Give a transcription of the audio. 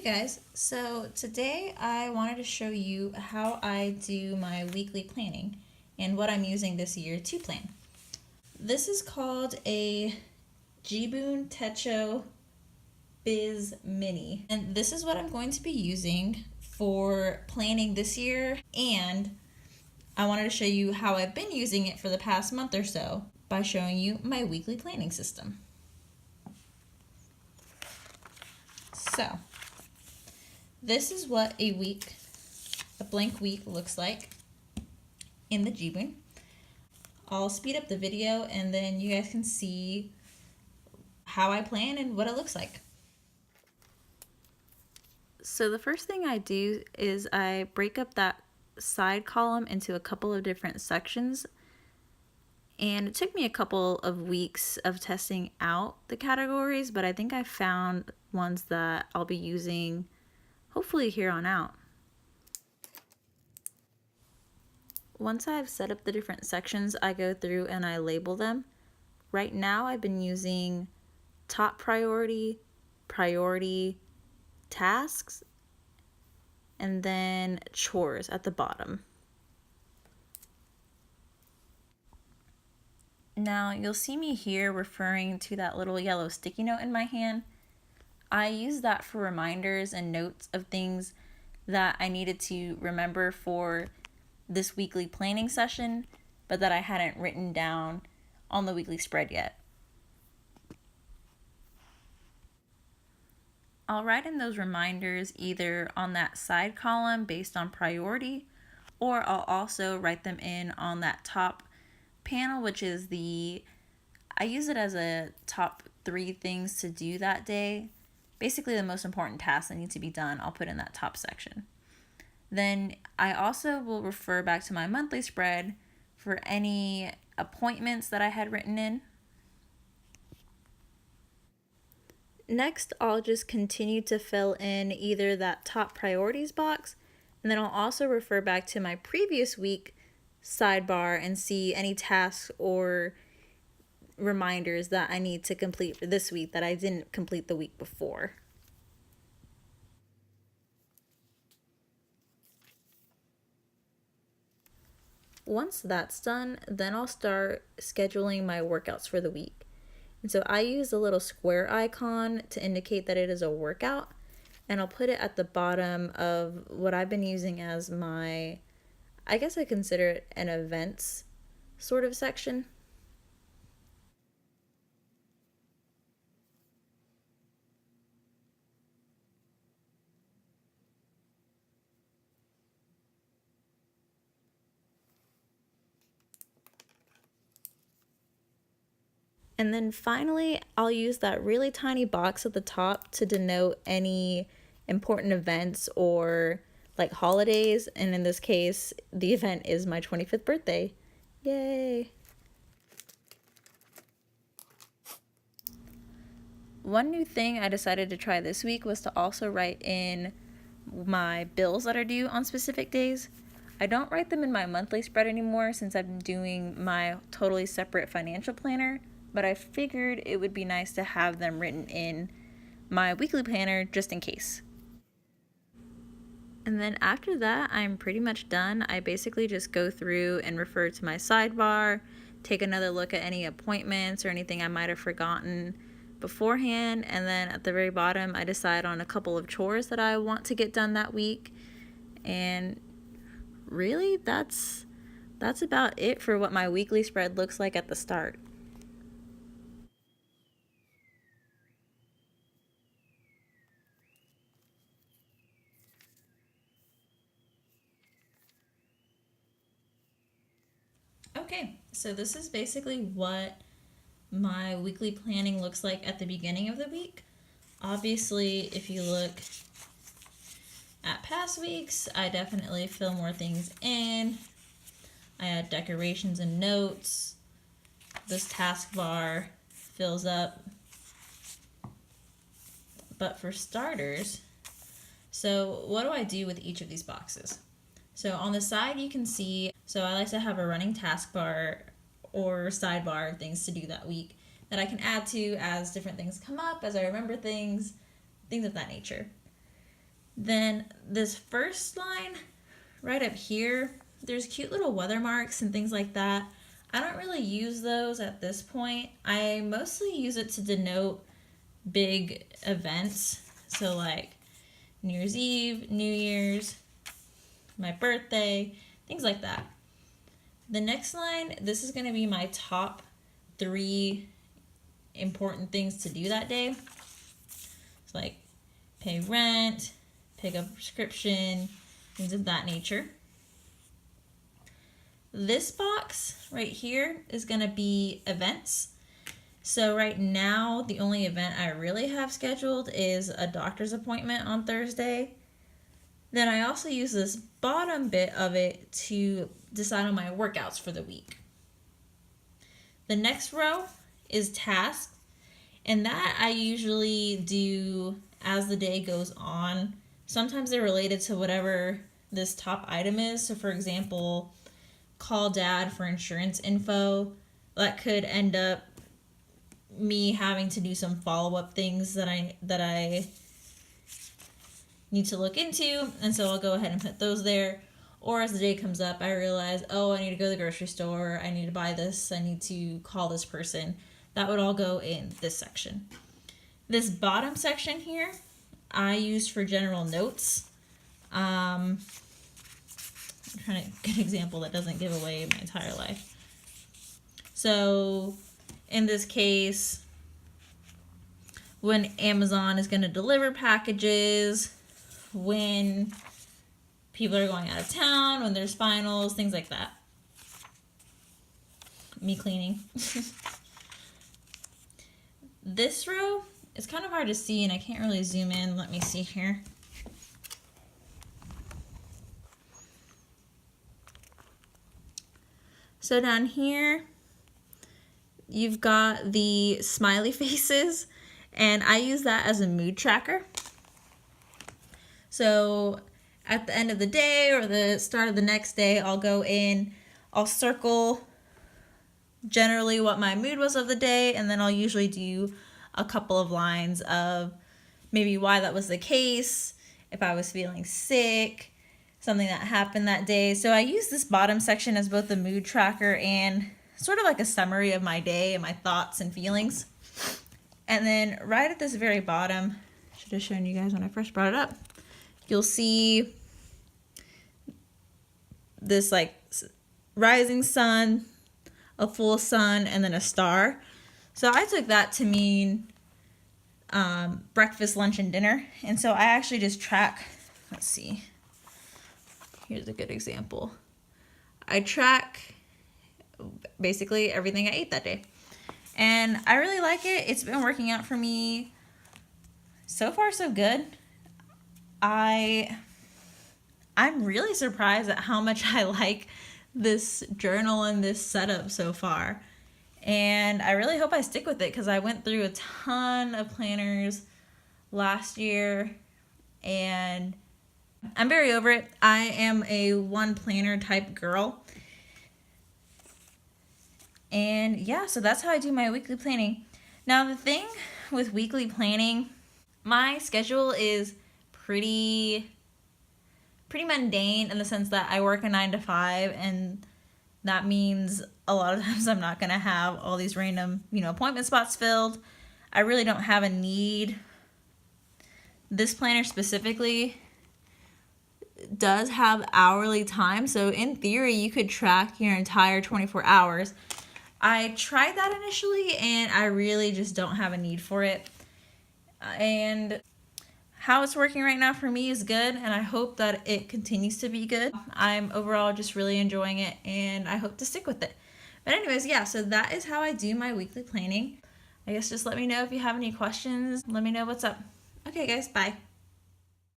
Guys, so today I wanted to show you how I do my weekly planning and what I'm using this year to plan. This is called a Jibun Techo Biz Mini, and this is what I'm going to be using for planning this year, and I wanted to show you how I've been using it for the past month or so by showing you my weekly planning system. So, this is what a blank week looks like in the Jibun. I'll speed up the video and then you guys can see how I plan and what it looks like. So the first thing I do is I break up that side column into a couple of different sections. And it took me a couple of weeks of testing out the categories, but I think I found ones that I'll be using hopefully here on out. Once I've set up the different sections, I go through and I label them. Right now I've been using top priority, priority, tasks, and then chores at the bottom. Now you'll see me here referring to that little yellow sticky note in my hand. I use that for reminders and notes of things that I needed to remember for this weekly planning session, but that I hadn't written down on the weekly spread yet. I'll write in those reminders either on that side column based on priority, or I'll also write them in on that top panel, which is I use it as a top 3 things to do that day. Basically the most important tasks that need to be done, I'll put in that top section. Then I also will refer back to my monthly spread for any appointments that I had written in. Next, I'll just continue to fill in either that top priorities box, and then I'll also refer back to my previous week sidebar and see any tasks or reminders that I need to complete for this week that I didn't complete the week before. Once that's done, then I'll start scheduling my workouts for the week. And so I use a little square icon to indicate that it is a workout, and I'll put it at the bottom of what I've been using as my, I guess I consider it an events sort of section. And then finally, I'll use that really tiny box at the top to denote any important events or like holidays. And in this case, the event is my 25th birthday. Yay! One new thing I decided to try this week was to also write in my bills that are due on specific days. I don't write them in my monthly spread anymore since I'm doing my totally separate financial planner, but I figured it would be nice to have them written in my weekly planner just in case. And then after that, I'm pretty much done. I basically just go through and refer to my sidebar, take another look at any appointments or anything I might have forgotten beforehand, and then at the very bottom, I decide on a couple of chores that I want to get done that week. And really, that's about it for what my weekly spread looks like at the start. Okay, so this is basically what my weekly planning looks like at the beginning of the week. Obviously, if you look at past weeks, I definitely fill more things in. I add decorations and notes. This taskbar fills up. But for starters, so what do I do with each of these boxes? So on the side you can see, so I like to have a running taskbar or sidebar of things to do that week that I can add to as different things come up, as I remember things of that nature. Then this first line right up here, there's cute little weather marks and things like that. I don't really use those at this point. I mostly use it to denote big events. So like New Year's Eve, New Year's, my birthday, things like that. The next line, this is going to be my top 3 important things to do that day. It's like pay rent, pick up a prescription, things of that nature. This box right here is going to be events. So right now, the only event I really have scheduled is a doctor's appointment on Thursday. Then I also use this bottom bit of it to decide on my workouts for the week. The next row is tasks, and that I usually do as the day goes on. Sometimes they're related to whatever this top item is. So for example, call dad for insurance info. That could end up me having to do some follow-up things that I need to look into, and so I'll go ahead and put those there. Or as the day comes up, I realize, oh, I need to go to the grocery store, I need to buy this, I need to call this person. That would all go in this section. This bottom section here, I use for general notes. I'm trying to get an example that doesn't give away my entire life. So in this case, when Amazon is going to deliver packages, when people are going out of town, when there's finals, things like that. Me cleaning. This row is kind of hard to see and I can't really zoom in. Let me see here. So down here, you've got the smiley faces, and I use that as a mood tracker. So at the end of the day or the start of the next day, I'll go in, I'll circle generally what my mood was of the day, and then I'll usually do a couple of lines of maybe why that was the case, if I was feeling sick, something that happened that day. So I use this bottom section as both a mood tracker and sort of like a summary of my day and my thoughts and feelings. And then right at this very bottom, should have shown you guys when I first brought it up, you'll see this like rising sun, a full sun, and then a star. So I took that to mean breakfast, lunch, and dinner. And so I actually just track, let's see, here's a good example. I track basically everything I ate that day. And I really like it. It's been working out for me. So far, so good. I'm really surprised at how much I like this journal and this setup so far. And I really hope I stick with it because I went through a ton of planners last year and I'm very over it. I am a one planner type girl. And yeah, so that's how I do my weekly planning. Now the thing with weekly planning, my schedule is pretty mundane in the sense that I work a 9 to 5, and that means a lot of times I'm not going to have all these random, appointment spots filled. I really don't have a need. This planner specifically does have hourly time, so in theory you could track your entire 24 hours. I tried that initially and I really just don't have a need for it. And how it's working right now for me is good, and I hope that it continues to be good. I'm overall just really enjoying it, and I hope to stick with it. But anyways, yeah, so that is how I do my weekly planning. I guess just let me know if you have any questions. Let me know what's up. Okay, guys, bye.